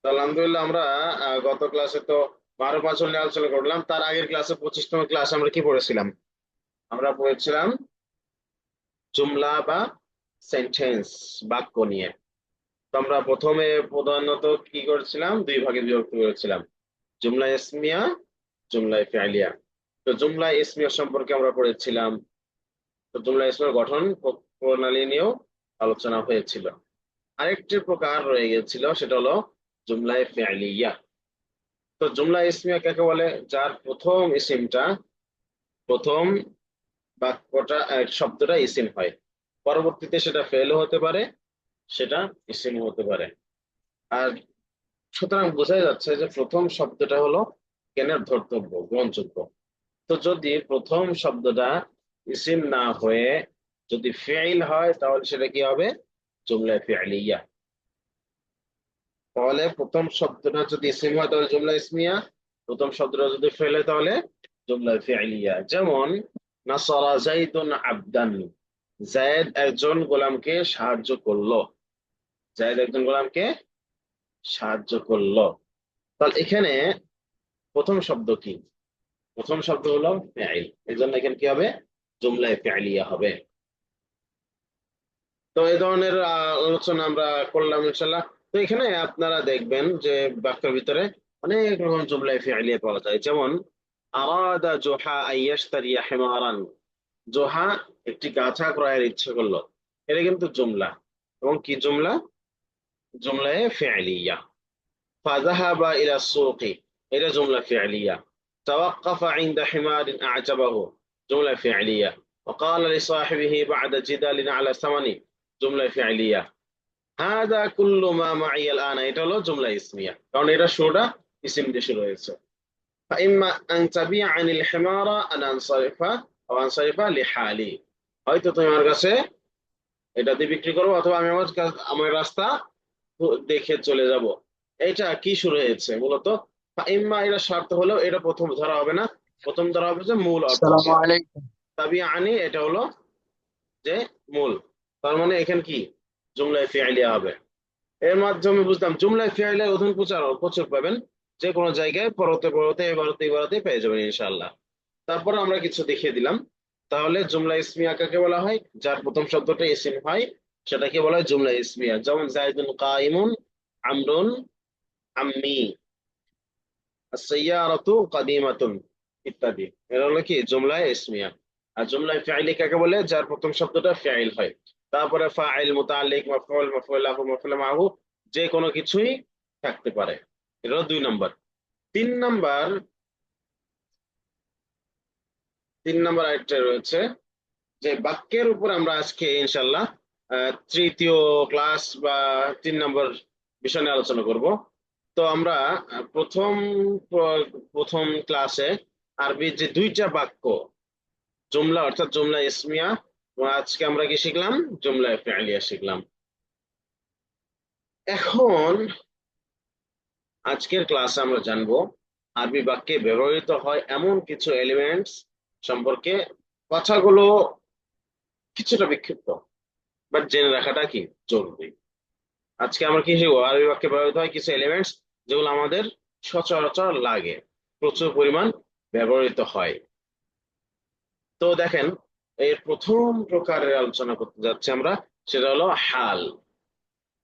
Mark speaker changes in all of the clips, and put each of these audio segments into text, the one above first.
Speaker 1: তো আলহামদুলিল্লাহ আমরা গত ক্লাসে তো 12 বছর নিয়ে আলোচনা করলাম। তার আগের ক্লাসে 25তম ক্লাসে আমরা কি পড়েছিলাম? আমরা পড়েছিলাম জুমলা বা সেন্টেন্স, বাক্য নিয়ে। তো আমরা প্রথমে প্রধানত কি করেছিলাম, দুই ভাগে বিভক্ত করেছিলাম, জুমলা ইসমিয়া, জুমলা ফিআলিয়া। তো জুমলা ইসমিয়া সম্পর্কে আমরা পড়েছিলাম। তো জুমলা ইসমিয়ার গঠন প্রণালী নিয়েও আলোচনা হয়েছিল। আরেকটি প্রকার রয়ে গেছিল, সেটা হলো জুমলা ফিআলিয়া। তো জুমলা ইসমিয়া কাকে বলে? যার প্রথম ইসিমটা, প্রথম বাক্যটা শব্দটা ইসিম হয়, পরবর্তীতে সেটা ফেল হতে পারে, সেটা ইসিম হতে পারে। আর সুতরাং বোঝা যাচ্ছে যে প্রথম শব্দটা হলো জ্ঞানের ধর্তব্য, গ্রহণযোগ্য। তো যদি প্রথম শব্দটা ইসিম না হয়ে যদি ফেইল হয়, তাহলে সেটা কি হবে? জুমলা ফিআলিয়া। তাহলে প্রথম শব্দটা যদি ইসিম হয় তাহলে জুমলা ইসমিয়া, প্রথম শব্দটা যদি ফেল হয় তাহলে জুমলা ফিআলিয়া। যেমন নাসারা যাইদুন আবদান, জায়েদ একজন গোলামকে সাহায্য করলো। জায়েদ একজন গোলামকে সাহায্য করলো। তাহলে এখানে প্রথম শব্দ কি? প্রথম শব্দ হলো ফেইল, এই জন্য এখানে কি হবে? জুমলা ফিআলিয়া হবে। তো এই ধরনের আলোচনা আমরা করলাম ইনশাল্লাহ। তো এখানে আপনারা দেখবেন যে বাক্যের ভিতরে অনেক রকম জুমলা ফিআলিয়া পাওয়া যায়। যেমন আরাদা জোহা আইয়াশতারিয়া হিমারান, জোহা একটি গাছা ক্রয়ের ইচ্ছে করলো। এটা কিন্তু জুমলা, এবং কি জুমলা? জুমলায়ে ফিআলিয়া। ফাযাহাবা ইলা সুকি, এটা জুমলা ফিআলিয়া। তাওয়াক্কাফা ইনদা হিমারিন আ'জাবাহু, জুমলা ফিআলিয়া। وقال لصاحبه بعد جدال على ثمن، জুমলা ফিআলিয়া। হাদা কুল্লু মা মাইয়াল আনা, এটা হলো জুমলা ইসমিয়া, কারণ এটা শুরুটা ইসিম দিয়ে শুরু হয়েছে। ফাইম্মা আন তাবিআনি আল হিমারা আন আনসারিফা আও আনসারিফা লিহালি, হয়তো তুমি আমার কাছে এটা দিয়ে বিক্রি করবো, অথবা আমি আমার রাস্তা দেখে চলে যাব। এটা কি শুরু হয়েছে মূলত? ফাইম্মা এটা শর্ত হলো, এটা প্রথম ধরা হবে না। প্রথম ধরা হবে যে মূল
Speaker 2: আসসালামু
Speaker 1: অর্থকে।
Speaker 2: আলাইকুম।
Speaker 1: তাবিআনি এটা হলো যে মূল, তার মানে এখানে কি? জুমলা ফিআলিয়া হবে। এর মাধ্যমে বুঝলাম জুমলায় ফিআলের অধুন প্রচার প্রচুর পাবেন, যে কোনো জায়গায় পরতে পরতে এবারতে এবারতে পেয়ে যাবেন ইনশাআল্লাহ। তারপর আমরা কিছু দেখিয়ে দিলাম। তাহলে জুমলা ইসমিয়া কাকে বলা হয়? যার প্রথম শব্দটা ইসিম হয়, সেটাকে বলা হয় জুমলা ইসমিয়া। যেমন জাইদুন কাইমুন, আমরুন আম্মি, আস-সাইয়ারাতু কাদিমাতুন ইত্যাদি। এরা হলো কি? জুমলা ইসমিয়া। আর জুমলা ফিআলি কাকে বলে? যার প্রথম শব্দটা ফিআইল হয়, তারপরে ফাইল, মুতাআল্লিক, মাফউল, মাফউল লাহু, মাফউল মাহু, যে কোনো কিছুই থাকতে পারে। এটা হলো 2 নম্বর। 3 নম্বর, 3 নম্বর আরেকটা রয়েছে, যে বাক্যের উপর আমরা আজকে ইনশাল্লাহ তৃতীয় ক্লাস বা 3 নম্বর বিষয় নিয়ে আলোচনা করব। তো আমরা প্রথম ক্লাসে আরবি যে 2টা বাক্য, জুমলা অর্থাৎ জুমলা ইসমিয়া, এবং আজকে আমরা কি শিখলাম? জুমলা ফিআলিয়া শিখলাম। এখন আজকের ক্লাসে আমরা জানবো আরবি বাক্যে ব্যবহৃত হয় এমন কিছু এলিমেন্টস সম্পর্কে। কথাগুলো কিছুটা বিক্ষিপ্ত, বাট জেনে রাখাটা কি জরুরি। আজকে আমরা কি শিখবো? আরবি বাক্যে ব্যবহৃত হয় কিছু এলিমেন্টস, যেগুলো আমাদের সচরাচর লাগে, প্রচুর পরিমাণ ব্যবহৃত হয়। তো দেখেন, এর প্রথম প্রকারের আলোচনা করতে যাচ্ছি আমরা, সেটা হলো হাল।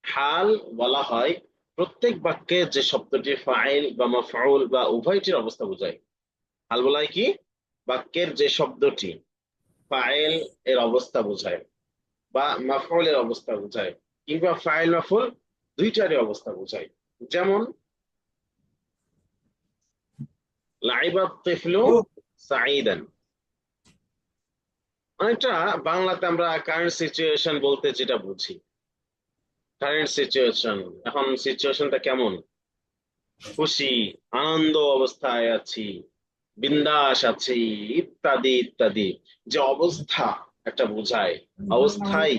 Speaker 1: হাল বলা হয় প্রত্যেক বাক্যে যে শব্দটি ফাইল বা মাফউল বা উভয়টির অবস্থা বোঝায়। হাল বলা হয় কি? বাক্যের যে শব্দটি ফাইল এর অবস্থা বোঝায়, বা মাফউল এর অবস্থা বোঝায়, কিংবা ফাইল মাফউল দুইটারই অবস্থা বোঝায়। যেমন লাইবা তিফলু সাঈদান, অনেকটা বাংলাতে আমরা কারেন্ট সিচুয়েশন বলতে যেটা বুঝি। কারেন্ট সিচুয়েশন, এখন সিচুয়েশনটা কেমন? খুশি, আনন্দ অবস্থায় আছি, বিন্দাস আছি, ইত্যাদি ইত্যাদি। যে অবস্থা একটা বোঝায়, অবস্থায়,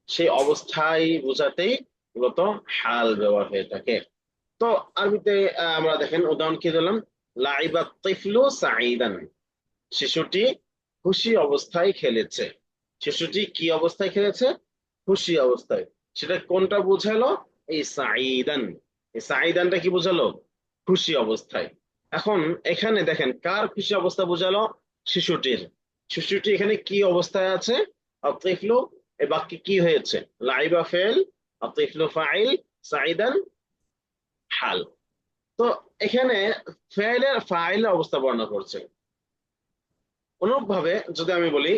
Speaker 1: সেই অবস্থায় বোঝাতেই মূলত হাল ব্যবহার হয়ে থাকে। তো আরবিতে আমরা দেখেন উদাহরণ কি দিলাম, লাইবা তিফলু সাঈদান, শিশুটি খুশি অবস্থায় খেলেছে। শিশুটি কি অবস্থায় খেলেছে? খুশি অবস্থায়। সেটা কোনটা বোঝালো? এই সাঈদান, এই সাইদানটা কি বোঝালো? খুশি অবস্থায়। এখন এখানে দেখেন কার খুশি অবস্থা বোঝালো? শিশুটির। শিশুটি এখানে কি অবস্থায় আছে? আতিফলু, এই বাক্যে কি হয়েছে? লাইবা ফেল, আতিফলু ফাইল, সাইদান হাল। তো এখানে ফেলের ফাইলের অবস্থা বর্ণনা করছে। অনুরূপ ভাবে যদি আমি বলি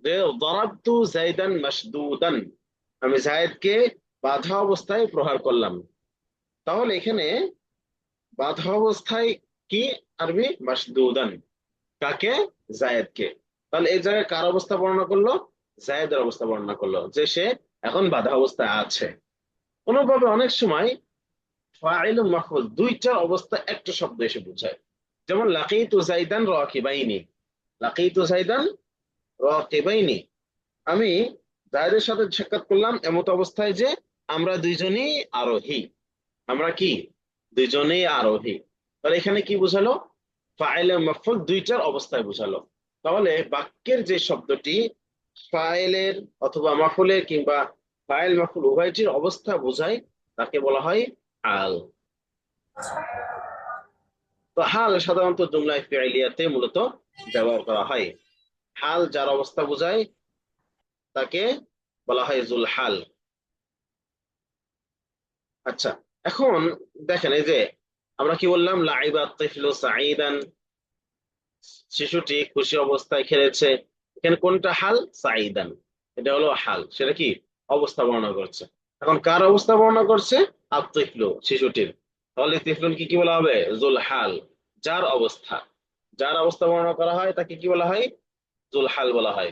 Speaker 1: যে দরাবতু জাইদান মাসদুদান, আমি জায়েদকে বাঁধা অবস্থায় প্রহার করলাম, তাহলে এখানে বাঁধা অবস্থায় কি আরবি? মাসদুদান। কাকে? জায়েদকে। তাহলে এই জায়গায় কার অবস্থা বর্ণনা করলো? জায়েদের অবস্থা বর্ণনা করলো, যে সে এখন বাঁধা অবস্থায় আছে। অনুরূপভাবে অনেক সময় ফাইল ও মাফউল দুইটার অবস্থা একটা শব্দ এসে বোঝায়। যেমন লাকিতু জাইদান রাকিবাইনি, লাকিতু জাইদান রাকিবাইনি, আমি জায়েদের সাথে সাক্ষাৎ করলাম এমত অবস্থায় যে আমরা দুইজনই আরোহী। আমরা কি? দুইজনেই আরোহী। তাহলে এখানে কি বোঝালো? ফাইল এবং মাফউল দুইটার অবস্থায় বোঝালো। তাহলে বাক্যের যে শব্দটি ফাইলের অথবা মাফউলের কিংবা ফাইল মাফউল উভয়টির অবস্থা বোঝায় তাকে বলা হয় হাল। তো হাল সাধারণত জুমলায় ফি'লিয়াতে মূলত ব্যবহার করা হয়। হাল যার অবস্থা বোঝায় তাকে বলা হয় জুল হাল। আচ্ছা, এখন দেখেন এই যে আমরা কি বললাম? লাইবা তিফলু সাঈদান, শিশুটি খুশি অবস্থায় খেলেছে। এখানে কোনটা হাল? সাঈদান, এটা হলো হাল। সেটা কি? অবস্থা বর্ণনা করছে। এখন কার অবস্থা বর্ণনা করছে? আত-তিফলু, শিশুটির। তাহলে তিফলুন কি কি বলা হবে? জুল হাল, যার অবস্থা। যার অবস্থা বর্ণনা করা হয় তাকে কি বলা হয়? জুল হাল বলা হয়।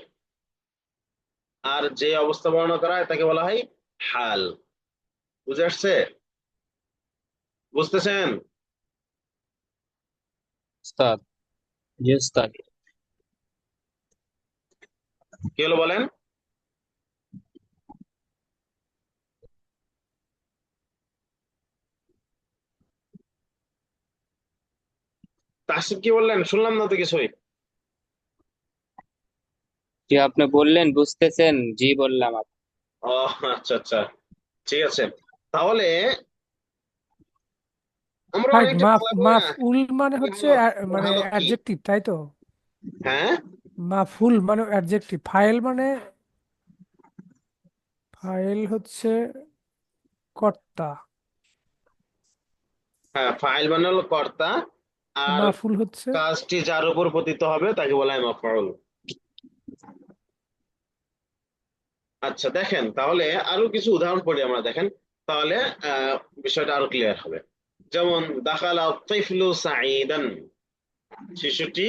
Speaker 1: আর যে অবস্থা বর্ণনা করা হয় তাকে বলা হয় হাল। বুঝে আসছে? বুঝতেছেন?
Speaker 2: উস্তাদ। জি উস্তাদ।
Speaker 1: কি হলো বলেন? তাহসিব কি বললেন? শুনলাম না তো কিছুই।
Speaker 2: জি আপনি বললেন বুঝতেছেন, জি বললাম।
Speaker 1: ও আচ্ছা আচ্ছা, ঠিক আছে। তাহলে আমরা
Speaker 3: ভাই
Speaker 1: অনেকটা বাংলা বই না,
Speaker 3: মাফউল মানে
Speaker 1: কি
Speaker 3: হচ্ছে
Speaker 1: হলো?
Speaker 3: মানে
Speaker 1: ভালো কি?
Speaker 3: অ্যাডজেক্টিভ, তাই তো?
Speaker 1: হ্যাঁ
Speaker 3: মাফুল মানে অ্যাডজেক্টিভ, ফাইল মানে, ফাইল হচ্ছে কর্তা,
Speaker 1: হ্যাঁ, ফাইল মানে হলো কর্তা। আর
Speaker 3: মাফুল হচ্ছে।
Speaker 1: কাজটি যার উপর পতিত হবে তাকে বলা হয় মাফউল। আচ্ছা দেখেন, তাহলে আরো কিছু উদাহরণ পড়ি আমরা, দেখেন তাহলে আহ বিষয়টা আরো ক্লিয়ার হবে। যেমন দাখালা তিফলু সাঈদান, শিশুটি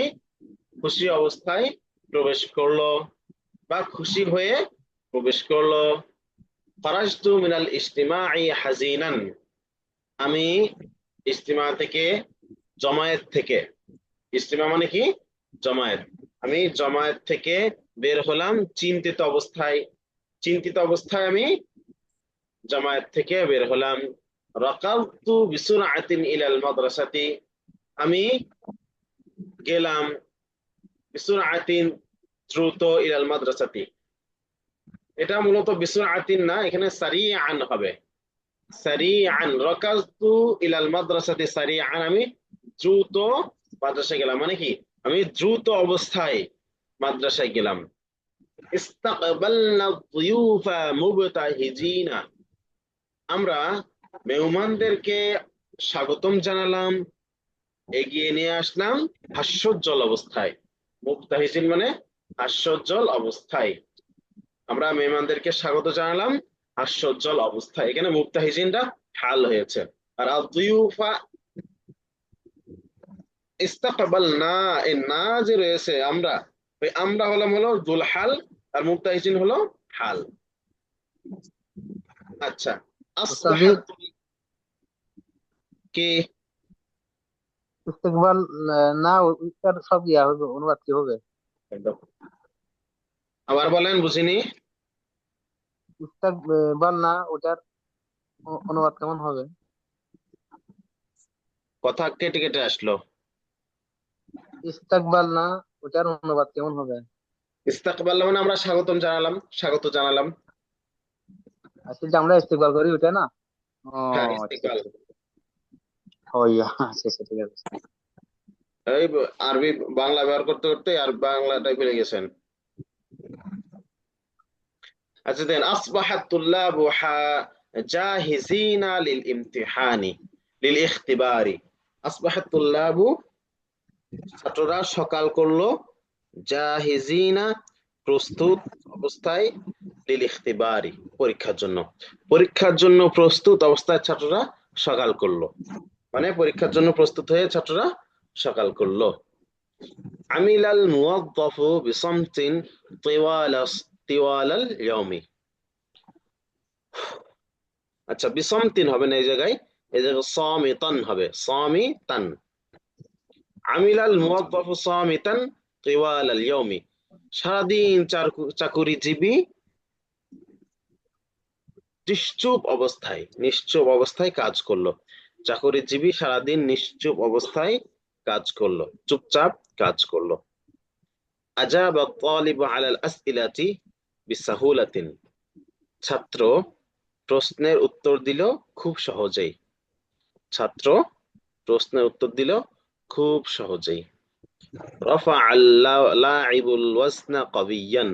Speaker 1: খুশি অবস্থায় প্রবেশ করলো বা খুশি হয়ে প্রবেশ করলো। খারাজতু মিনাল ইজতিমাই হাজিনান, আমি ইজতিমা থেকে, জমায়েত থেকে, ইজতিমা মানে কি? জমায়েত। আমি জমায়েত থেকে বের হলাম চিন্তিত অবস্থায়। চিন্তিত অবস্থায় আমি জামায়াত থেকে বের হলাম। রাকাবতু বিসুরআতিন ইলাল মাদ্রাসাতি, আমি গেলাম বিসুরআতিন, দ্রুত, ইলাল মাদ্রাসাতি। এটা মূলত বিসুরআতিন না, এখানে সারিআন হবে। সারিআন, রাকাবতু ইলাল মাদ্রাসাতি সারিআন, আমি দ্রুত মাদ্রাসায় গেলাম। মানে কি? আমি দ্রুত অবস্থায় মাদ্রাসায় গেলাম। ইস্তাকবালনা যুয়ুফা মুবতাহিজিনা, আমরা মেহমানদেরকে স্বাগতম জানালাম, এগিয়ে নিয়ে আসলাম হাস্যোজ্জ্বল অবস্থায়। মুবতাহিজিন মানে হাস্যোজ্জ্বল অবস্থায়। আমরা মেহমানদেরকে স্বাগত জানালাম হাস্যোজ্জ্বল অবস্থায়। এখানে মুবতাহিজিনটা হাল হয়েছে। আর আদ-দুয়ুফা ইস্তাকবালনা, এই না যে রয়েছে আমরা, ওই আমরা হলাম হলো দুল হাল, আর মুবতাহিজিন হলো হাল। আচ্ছা,
Speaker 4: উস্তাদ জি,
Speaker 1: আসবাহাত কি?
Speaker 4: ইস্তেকবাল না ওইটার সব ইয়া হবে, অনুবাদ কি হবে?
Speaker 1: একদম। আবার বলেন, বুঝিনি।
Speaker 4: ইস্তেকবাল না ওটার অনুবাদ কেমন হবে?
Speaker 1: কথা কেটে কেটে আসলো।
Speaker 4: ইস্তেকবাল না ওটার অনুবাদ কেমন হবে?
Speaker 1: ইস্তাকবাল মানে আমরা স্বাগতম জানালাম, স্বাগত জানালাম।
Speaker 4: আসলে যে আমরা ইস্তেকবাল করি ওটা না? ও
Speaker 1: হ্যাঁ,
Speaker 4: আচ্ছা
Speaker 1: ইস্তিকবাল।
Speaker 4: আচ্ছা। ওই আচ্ছা আচ্ছা ঠিক আছে।
Speaker 1: এই আরবি বাংলা ব্যবহার করতে করতে আর বাংলাটাই ভুলে গেছেন। আচ্ছা দেন আসবাহাত তুল্লাবু জাহিজিনা লিল ইমতিহানি লিল ইখতিবারি। আসবাহাত তুল্লাবু, ছাত্ররা সকাল করলো, জাহিজিনা, প্রস্তুত অবস্থায়, লিল ইখতিবারি, পরীক্ষার জন্য। পরীক্ষার জন্য প্রস্তুত অবস্থায় ছাত্ররা সকাল করলো, মানে পরীক্ষার জন্য প্রস্তুত হয়ে ছাত্ররা সকাল করলো। আমিলাল মুওয়াজ্জাফু বিসামতিন তিওয়ালাল ইয়াউমি। আচ্ছা, বিসামতিন হবে না এই জায়গায়, এই জায়গায় সামিতান হবে, সামিতান। আমিলাল মুওয়াজ্জাফু সামিতান তিওয়ালাল ইয়াউমি, সারাদিন চাকুরিজীবী নিশ্চুপ অবস্থায় কাজ করলো। চাকরিজীবী সারাদিন নিশ্চুপ অবস্থায় কাজ করলো, চুপচাপ কাজ করলো। আজাবা তালিবু আলাল আসইলাতি বিসাহুলাতিন, ছাত্র প্রশ্নের উত্তর দিল খুব সহজেই। ছাত্র প্রশ্নের উত্তর দিল খুব সহজেই। রফা লাইবুল ওয়াজনা কবিয়ান,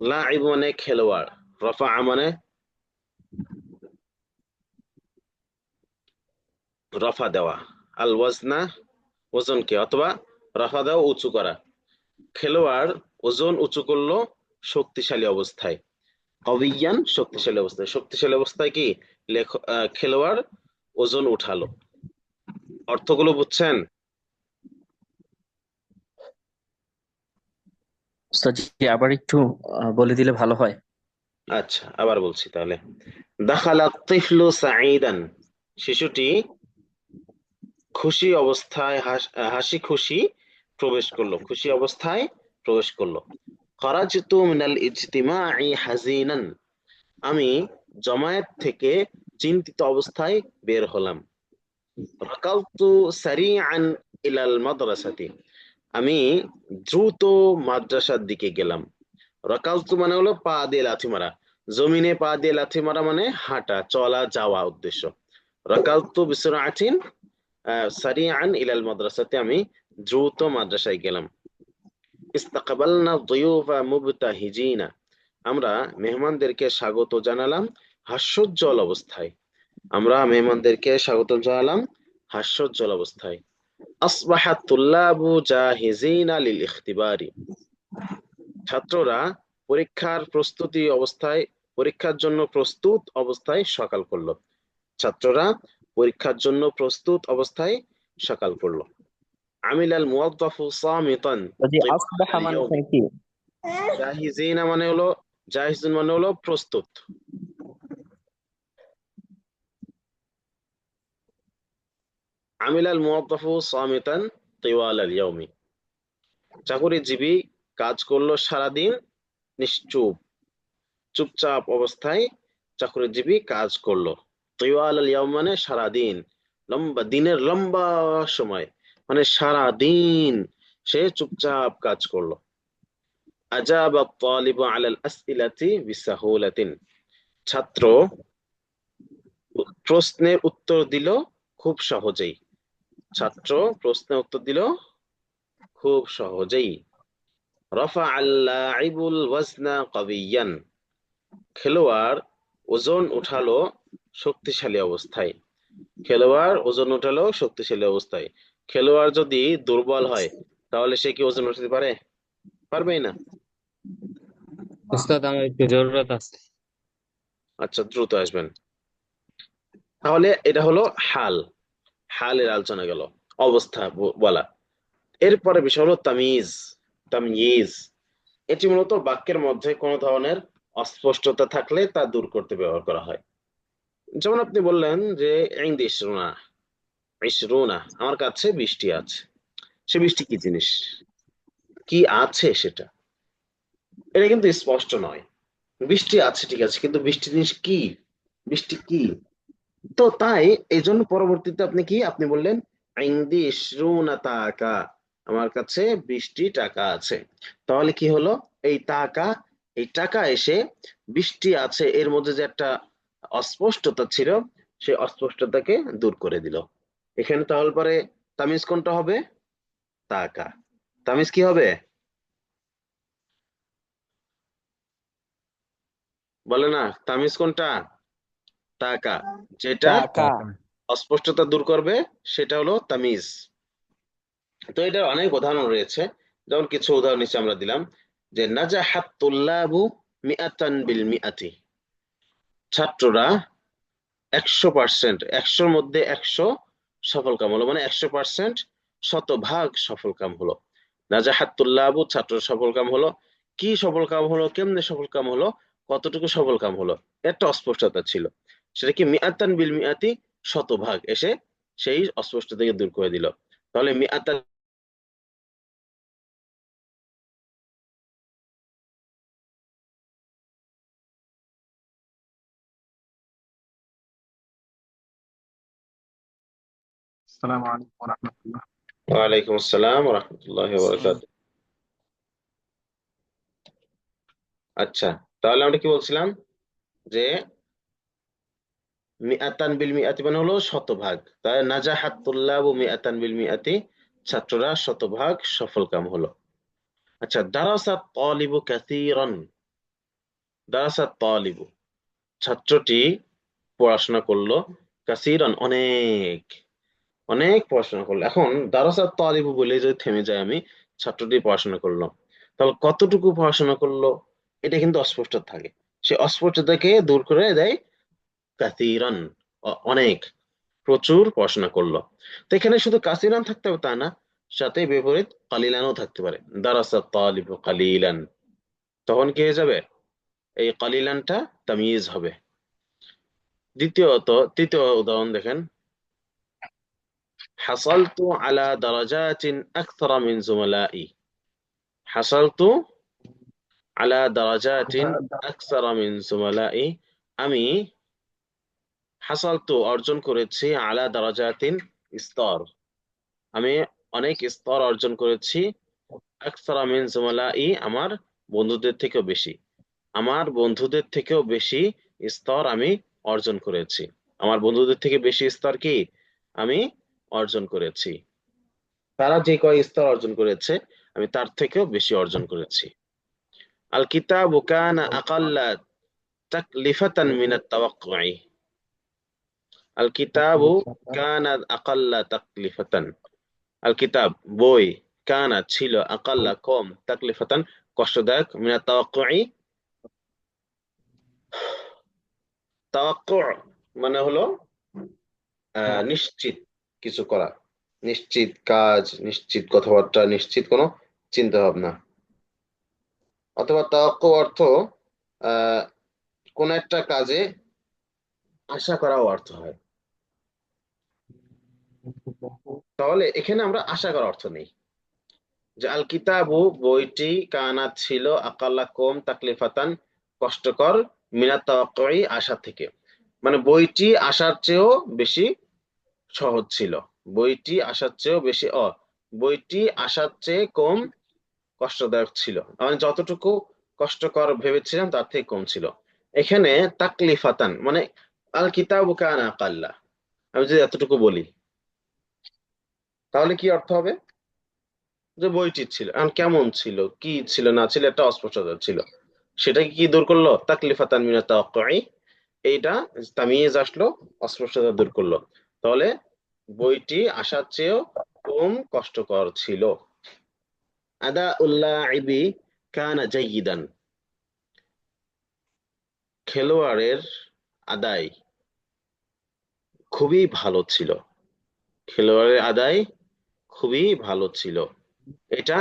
Speaker 1: লাইব মানে খেলোয়াড়, রফা মানে রফা দেওয়া, আল ওয়াজনা ওজনকে, অথবা রফা দেওয়া উঁচু করা। খেলোয়াড় ওজন উঁচু করলো শক্তিশালী অবস্থায়, কবিয়ান শক্তিশালী অবস্থায়। শক্তিশালী অবস্থায় কি খেলোয়াড় ওজন উঠালো। অর্থগুলো বুঝছেন?
Speaker 5: উস্তাদ জি আবার একটু বলে দিলে ভালো হয়।
Speaker 1: আচ্ছা, আবার বলছি তাহলে। দাখালা তিফলু সাঈদান, শিশুটি খুশি অবস্থায় হাসি খুশি প্রবেশ করলো, খুশি অবস্থায় প্রবেশ করলো। খরাজতু মিনাল ইজতিমাই হাজিনান, আমি জমায়েত থেকে চিন্তিত অবস্থায় বের হলাম। রাকালতু সারিআন ইলাল মাদ্রাসাতি, আমি দ্রুত মাদ্রাসার দিকে গেলাম। রাকালতু মানে হলো পা দিয়ে লাথি মারা, জমিনে পা দিয়ে লাথি মারা মানে হাঁটা, চলা, যাওয়া উদ্দেশ্য। রাকালতু বিসরাআতিন সারিআন ইলাল মাদ্রাসাতি, আমি দ্রুত মাদ্রাসায় গেলাম। ইস্তাকবালনা যুয়ুফা মুবতাহিজিনা, আমরা মেহমানদেরকে স্বাগত জানালাম হাস্যোজ্জ্বল অবস্থায়। আমরা মেহমানদেরকে স্বাগত জানালাম হাস্যোজ্জ্বল অবস্থায়। আসবাহাত তুল্লাবু জাহিজিনা লিল ইখতিবারি, ছাত্ররা পরীক্ষার জন্য প্রস্তুত অবস্থায় সকাল করলো। ছাত্ররা পরীক্ষার জন্য প্রস্তুত অবস্থায় সকাল করলো। আমিলাল মুওয়াজ্জাফু সামিতান
Speaker 5: জি আসবাহা
Speaker 1: তিওয়ালাল
Speaker 5: মানে
Speaker 1: ইয়াউমি,
Speaker 5: কি?
Speaker 1: জাহিজিনা মানে হলো, জাহিজুন মানে হলো প্রস্তুত। আমিলাল মুওয়াজ্জাফু সামিতান তিওয়ালাল ইয়াউমি, চাকরিজীবী কাজ করলো সারাদিন চুপচাপ অবস্থায় চাকরিজীবী কাজ করলো। তিওয়ালাল ইয়াউম মানে সারাদিন, লম্বা দিনের লম্বা সময়, মানে সারাদিন সে চুপচাপ কাজ করলো। আজাবা তালিবু আলাল আসইলাতি বিসাহুলাতিন, ছাত্র প্রশ্নের উত্তর দিল খুব সহজেই। ছাত্র প্রশ্নের উত্তর দিল খুব সহজেই। রফা আল-লাইবুল ওয়াজনা কবিয়ান, খেলোয়াড় ওজন উঠালো শক্তিশালী অবস্থায়। খেলোয়াড় ওজন উঠালো শক্তিশালী অবস্থায়। খেলোয়াড় যদি দুর্বল হয় তাহলে সে কি ওজন উঠাতে পারে? পারবেই না।
Speaker 2: উস্তাদ আমার একটু জরুরত আছে।
Speaker 1: আচ্ছা, দ্রুত আসবেন। তাহলে এটা হলো হালের আলোচনা গেল, অবস্থা বলা। এরপরে বিষয় হলো তাময়িজ। এটি মূলত বাক্যের মধ্যে কোনো ধরনের অস্পষ্টতা থাকলে তা দূর করতে ব্যবহার করা হয়। যেমন আপনি বললেন যে ইনদি ইশরুনা, আমার কাছে বৃষ্টি আছে। সে বৃষ্টি কি জিনিস, কি আছে সেটা, এটা কিন্তু স্পষ্ট নয়। বৃষ্টি আছে ঠিক আছে, কিন্তু বৃষ্টি জিনিস কি, বৃষ্টি কি? তো তাই এই জন্য পরবর্তীতে আপনি বললেন ইনদি ইশরুনা টাকা, আমার কাছে 20টি টাকা আছে। তাহলে কি হলো, এই টাকা এসে বৃষ্টি আছে এর মধ্যে যে একটা অস্পষ্টতা ছিল, সেই অস্পষ্টতাকে দূর করে দিল। এখানে তাহলে পরে তামিজ কোনটা হবে? তাকা। তামিজ কি হবে বলে না, তামিজ কোনটা? তাকা। যেটা
Speaker 2: টাকা।
Speaker 1: অস্পষ্টতা দূর করবে সেটা হলো তামিজ। তো এটার অনেক উদাহরণ রয়েছে, যেমন কিছু উদাহরণ নিচে আমরা দিলাম, যে নাজাহাত তুল্লাবু মিআতান বিল মিআতি, ছাত্ররা 100%, 100-র মধ্যে 100 সফল কাম হলো, মানে 100%, শতভাগ সফল কাম হলো। নাজাহাত তুল্লাবু, ছাত্র সফল কাম হলো। কি সফল কাম হলো, কেমনে সফল কাম হলো, কতটুকু সফল কাম হলো, একটা অস্পষ্টতা ছিল। সেটা কি মিআতান বিল মিআতি, শতভাগ এসে সেই অস্পষ্টতাকে দূর করে দিল। তাহলে মিআতান
Speaker 4: আসসালামু আলাইকুম ওয়া রাহমাতুল্লাহ।
Speaker 1: ওয়ালাইকুম আসসালাম ওয়া রাহমাতুল্লাহি ওয়া বারাকাতুহু। আচ্ছা, তাহলে আমরা কি বলছিলাম, যে মিআতান বিল মিআতি মানে হলো শতভাগ। তাই নাজাহাত তুল্লাবু মিআতান বিল মিআতি, ছাত্ররা শতভাগ সফলকাম হলো। আচ্ছা, দারাসাত তালিবু কাসীরান। দারাসাত তালিবু, ছাত্রটি পড়াশোনা করলো, কাসীরান অনেক, অনেক পড়াশোনা করলো। এখন দারাসাত তালিবু বলে যদি থেমে যায় আমি, ছাত্রটি পড়াশোনা করলো, তাহলে কতটুকু পড়াশোনা করলো এটা কিন্তু অস্পষ্ট থাকে। সে অস্পষ্টতাকে দূর করে দেয় কাসীরান, অনেক, প্রচুর পড়াশোনা করলো। তো এখানে শুধু কাসিরান থাকতে হবে তা না, সাথে বিপরীত কালিলানও থাকতে পারে। দারাসা তালিবু কালিলান, তখন কি হয়ে যাবে, এই কালিলানটা তামিজ হবে। তৃতীয় উদাহরণ দেখেন, হাসালতু আলা দারাজাতিন আকসারা মিন জুমালাই। হাসালতু আলা দারাজাতিন আকসারা মিন জুমালাই, আমি হাসালতু অর্জন করেছি, আলা দারাজাতিন স্তর, আমি অনেক স্তর অর্জন করেছি, আকসারা মিন জুমালাই আমার বন্ধুদের থেকেও বেশি, আমার বন্ধুদের থেকেও বেশি স্তর আমি অর্জন করেছি। আমার বন্ধুদের থেকে বেশি স্তর কি আমি অর্জন করেছি, তারা যে কয় স্তর অর্জন করেছে আমি তার থেকেও বেশি অর্জন করেছি। আল কিতাবু কানা আকাল্লা তাকলিফাতান মিনাত তাওয়াক্কুই। আল কিতাবু কানা আকাল্লা তাকলিফাতান। আল কিতাব বই, কানা ছিল, আকাল্লা কম, তাকলিফাতান কষ্টদায়ক, মিনাত তাওয়াক্কুই, তাওয়াক্কু মানে হলো নিশ্চিত কিছু করা, নিশ্চিত কাজ, নিশ্চিত কথাবার্তা, নিশ্চিত কোনো চিন্তা ভাবনা। অথবা তাওয়াক্কু অর্থ আহ কোন একটা কাজে আশা করাও অর্থ হয়। তাহলে এখানে আমরা আশা করার অর্থ নেই, যে আল কিতাবু বইটি, কানা ছিল, আকাল্লা কম, তাকলিফাতান কষ্টকর, মিনাত তাওয়াক্কুই আশা থেকে, মানে বইটি আশার চেয়েও বেশি সহজ ছিল, বইটি আশার চেয়েও বেশি বইটি আশার চেয়ে কম কষ্টদায়ক ছিল, মানে যতটুকু কষ্টকর ভেবেছিলাম তার থেকে কম ছিল। এখানে তাকলিফাতান মানে আল কিতাবু কানা আকাল্লা, আমি যদি এতটুকু বলি তাহলে কি অর্থ হবে, যে বইটি ছিল, এখন কেমন ছিল, কি ছিল না ছিল, একটা অস্পষ্টতা ছিল, সেটাকে কি দূর করলো, তাকলিফাতান মিনাত তাওয়াক্কুই, এইটা তামিজ আসলো, অস্পষ্টতা দূর করলো। তাহলে বইটি আশার চেয়েও কম কষ্টকর ছিল। আদা উল্লাইবি কানা জাইয়িদান, খেলোয়াড়ের আদায় খুবই ভালো ছিল, খেলোয়াড়ের আদায় খুবই ভালো ছিল। এটা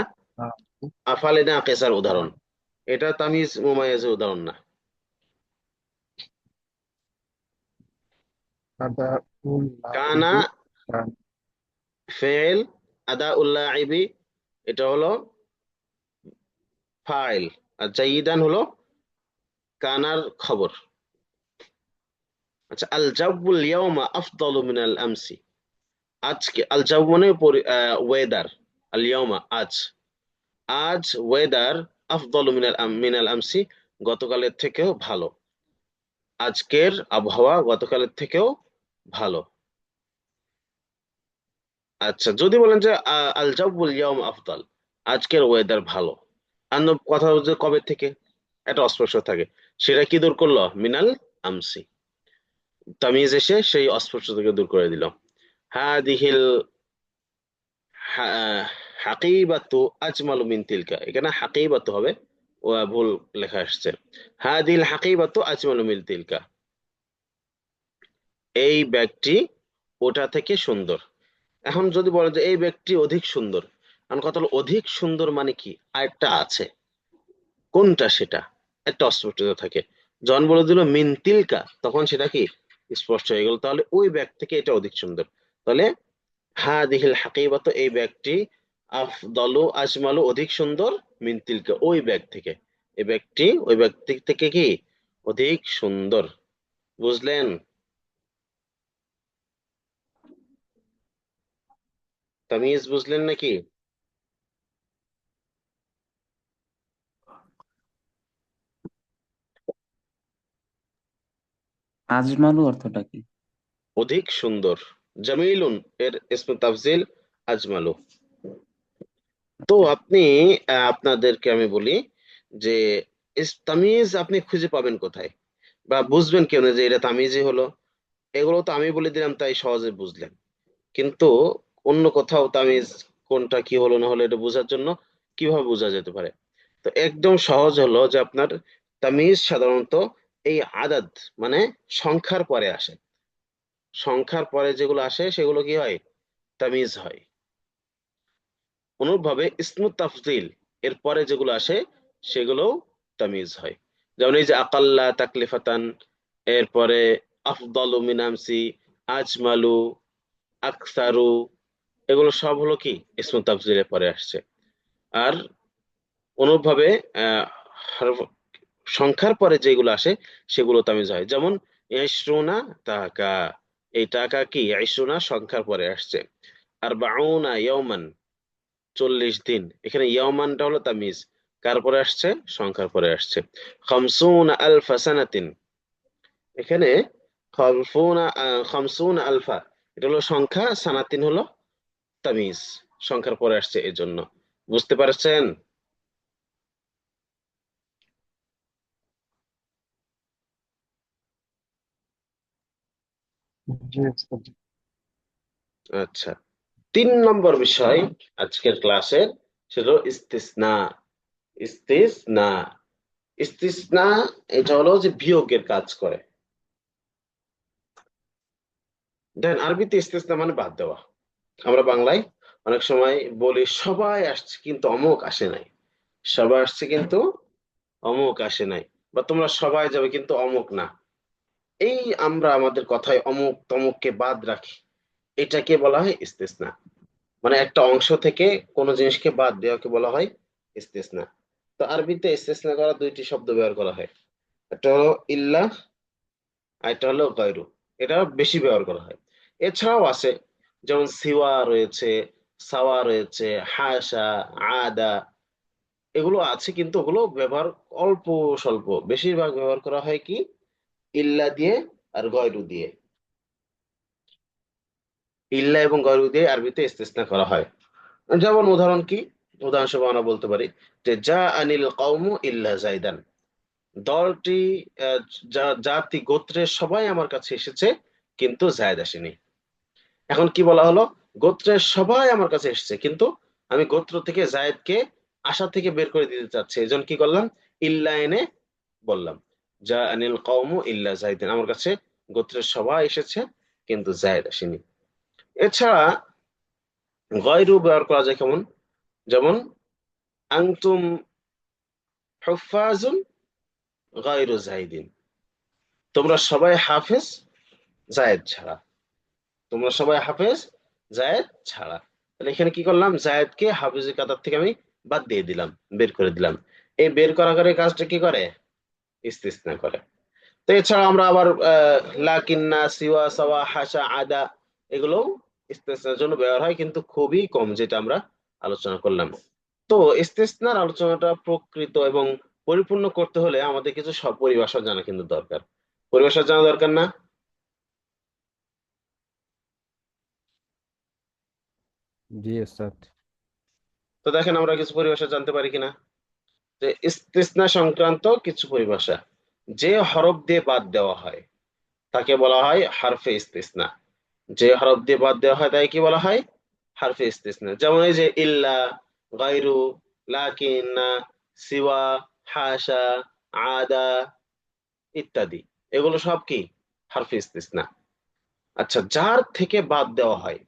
Speaker 1: আফালে নাকিসার উদাহরণ, এটা তামিজ মুমাইয়াজের উদাহরণ না। কানা ফেল, আদা উল্লাইবি এটা হলো ফাইল, আর জাইয়িদান হলো কানার খবর। আচ্ছা, আল জাওবুল ইয়াউমা আফদালু মিনাল আমসি, আজকে, আল জাও মানে ওয়েদার, আল ইয়াউমা আজ, আজ ওয়েদার আফদালু মিনাল আমসি গতকালের থেকেও ভালো। আজকের আবহাওয়া গতকালের থেকেও ভালো। আচ্ছা, যদি বলেন যে আল জাউল ইয়াউম আফদাল, আজকের ওয়েদার ভালো, অন্য কথা হচ্ছে কবে থেকে একটা অস্পষ্ট থাকে, সেটা কি দূর করলো? মিনাল আমসি, তামিজ এসে সেই অস্পষ্টতাকে দূর করে দিল। হাদিহিল হাকিবাতু আজমালু মিন তিলকা, এখানে হাকিবাতু হবে, ও ভুল লেখা আসছে। হাদিল হাকিবাতু আজমালু মিন তিলকা, এই ব্যাগটি ওটা থেকে সুন্দর। এখন যদি বলেন যে এই ব্যাগটি অধিক সুন্দর, এখন কথা হলো অধিক সুন্দর মানে কি আরেকটা আছে, কোনটা সেটা একটা অস্পষ্টতা থাকে। যখন বলে দিল মিন তিলকা, তখন সেটা কি স্পষ্ট হয়ে গেল, তাহলে ওই ব্যাগ থেকে এটা অধিক সুন্দর। তাহলে হাদিহিল হাকিবাতু, এই ব্যাগটি, আফদালু আজমালু, অধিক সুন্দর, মিন তিলকা, ওই ব্যাগ থেকে, এই ব্যাগটি ওই ব্যাগ থেকে কি অধিক সুন্দর। বুঝলেন? তামিজ বুঝলেন নাকি?
Speaker 5: আজমালু অর্থটা কি?
Speaker 1: অধিক সুন্দর। জামিলুন এর ইসমে তাফজিল আজমালু। তো
Speaker 5: আচ্ছা।
Speaker 1: আপনি আপনাদেরকে আমি বলি যে তামিজ আপনি খুঁজে পাবেন কোথায়, বা বুঝবেন কেন যে এটা তামিজই হলো? এগুলো তো আমি বলে দিলাম তাই সহজে বুঝলেন, কিন্তু অন্য কোথাও তামিজ কোনটা কি হলো না হলো এটা বোঝার জন্য কিভাবে বোঝা যেতে পারে? তো একদম সহজ হলো যে আপনার তামিজ সাধারণত এই আদাদ মানে সংখ্যার পরে আসে। সংখ্যার পরে যেগুলো আসে সেগুলো কি হয়? তামিজ হয়। অনুরূপভাবে ইসমুত তাফজিল এর পরে যেগুলো আসে সেগুলোও তামিজ হয়। যেমন এই যে আকাল্লা তাকলিফাতান, এরপরে আফদালু মিন আমসি, আজমালু, আকসারু, এগুলো সব হলো কি ইসমুত তাফজিলের পরে আসছে। আর অনুরূপভাবে আহ হরফ- সংখ্যার পরে যেগুলো আসে সেগুলো তামিজ হয়। যেমন ইশরুনা টাকা, এই টাকা কি ইশরুনা সংখ্যার পরে আসছে। আর বাউনা ইয়াওমান, 40 দিন, এখানে ইয়াওমানটা হলো তামিজ, কার পরে আসছে? সংখ্যার পরে আসছে। খামসুনা আলফা সানাতিন, এখানে খামসুনা আলফা, এটা হলো সংখ্যা, সানাতিন হলো তামিজ, সংখ্যার পরে আসছে এজন্য। বুঝতে পারছেন?
Speaker 4: জি উস্তাদ।
Speaker 1: আচ্ছা, 3 নম্বর বিষয় আজকের ক্লাসের সেটা হলো ইস্তিসনা। ইস্তিসনা, ইস্তিসনা এটা হলো যে বিয়োগের কাজ করে। দেন আরবিতে ইস্তিসনা মানে বাদ দেওয়া। আমরা বাংলায় অনেক সময় বলি সবাই আসছে কিন্তু অমুক আসে নাই, সবাই আসছে কিন্তু অমুক আসে নাই, বা তোমরা সবাই যাবে কিন্তু অমুক না। এই আমরা আমাদের কথায় অমুক তমুককে বাদ রাখি, এটাকে বলা হয় ইস্তিসনা। মানে একটা অংশ থেকে কোনো জিনিসকে বাদ দেওয়াকে বলা হয় ইস্তিসনা। তো আরবিতে ইস্তিসনা করা 2টি শব্দ ব্যবহার করা হয়, একটা হলো ইল্লা, আর একটা হলো গায়রু। এটা বেশি ব্যবহার করা হয়। এছাড়াও আছে, যেমন সিওয়া রয়েছে, সাওয়া রয়েছে, হাসা, আদা, এগুলো আছে, কিন্তু ওগুলো ব্যবহার অল্প স্বল্প। বেশিরভাগ ব্যবহার করা হয় কি ইল্লা দিয়ে আর গয়রু দিয়ে। ইল্লা এবং গয়রু দিয়ে আরবিতে ইস্তিসনা করা হয়। যেমন উদাহরণ কি, উদাহরণস্বরূপ আমরা বলতে পারি যে যা আনিল কওমু ইল্লা জাইদান, দলটি জাতি গোত্রের সবাই আমার কাছে এসেছে কিন্তু জায়েদ আসেনি। এখন কি বলা হলো? গোত্রের সবাই আমার কাছে এসেছে, কিন্তু আমি গোত্র থেকে জায়েদকে আশা থেকে বের করে দিতে চাচ্ছি, এই জন্য কি করলাম? ইল্লা এনে বললাম, যা আনিল কওমু ইল্লা জাইদান, আমার কাছে গোত্রের সবাই এসেছে কিন্তু জায়েদ আসেনি। এছাড়া গয়রু ব্যবহার করা যায় কেমন? যেমন আনতুম হুফাজুন গায়রু জাইদিন, তোমরা সবাই হাফেজ জায়েদ ছাড়া, তোমরা সবাই হাফেজ জায়েদ ছাড়া। তাহলে এখানে কি করলাম? জায়েদকে হাফেজের কাতার থেকে আমি বাদ দিয়ে দিলাম, বের করে দিলাম। এই বের করা করে কাজটা কি করে? ইস্তিসনা করে। তো এছাড়া আমরা আবার লাকিন্না, সিওয়া, সাওয়া, হাসা, আদা, এগুলো ইস্তিসনার জন্য ব্যবহার হয়, কিন্তু খুবই কম, যেটা আমরা আলোচনা করলাম। তো ইস্তিসনার আলোচনাটা প্রকৃত এবং পরিপূর্ণ করতে হলে আমাদের কিছু পরিভাষা জানা কিন্তু দরকার। পরিভাষা জানা দরকার না?
Speaker 6: জি ওস্তাদ।
Speaker 1: তো দেখেন আমরা কিছু পরিভাষা জানতে পারি কিনা, যে ইস্তিসনা সংক্রান্ত কিছু পরিভাষা। যে হরফ দিয়ে বাদ দেওয়া হয় তাকে বলা হয় হারফে ইস্তিসনা। যে হরফ দিয়ে বাদ দেওয়া হয় তাকে কি বলা হয়? হারফে ইস্তিসনা। যেমন এই যে ইল্লা, গায়রু, লাকিন, সিওয়া, হাসা, আদা ইত্যাদি, এগুলো সব কি? হারফে ইস্তিসনা। আচ্ছা, যার থেকে বাদ দেওয়া হয়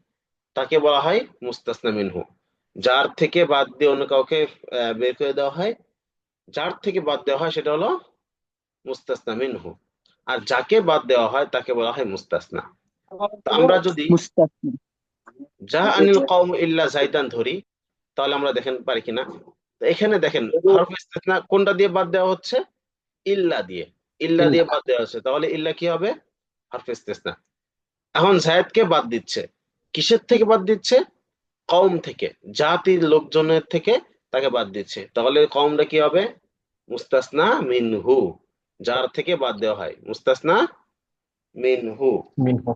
Speaker 1: তাকে বলা হয় মুস্তাসনা মিনহু। যার থেকে বাদ দিয়ে অন্য কাউকে বের করে দেওয়া হয়, যার থেকে বাদ দেওয়া হয় সেটা হলো মুস্তাসনা মিনহু। আর যাকে বাদ দেওয়া হয় তাকে বলা হয় মুস্তাসনা। তো আমরা যদি
Speaker 7: মুস্তাসনা।
Speaker 1: জা আনিল কওম ইল্লা জাইদান ধরি, তাহলে আমরা দেখেন পারি কিনা। তো এখানে দেখেন হরফ ইস্তিসনা কোনটা দিয়ে বাদ দেওয়া হচ্ছে? ইল্লা দিয়ে। ইল্লা দিয়ে বাদ দেওয়া হচ্ছে, তাহলে ইল্লা কি হবে? হরফ ইস্তিসনা। এখন জায়েদকে বাদ দিচ্ছে, কিসের থেকে বাদ দিচ্ছে? কওম থেকে, জাতির লোকজনের থেকে তাকে বাদ দিচ্ছে, তাহলে কওমটা কি হবে? মুস্তাসনা মিনহু। যার থেকে বাদ দেওয়া হয় মুস্তাসনা মিনহু।
Speaker 4: মিনহু।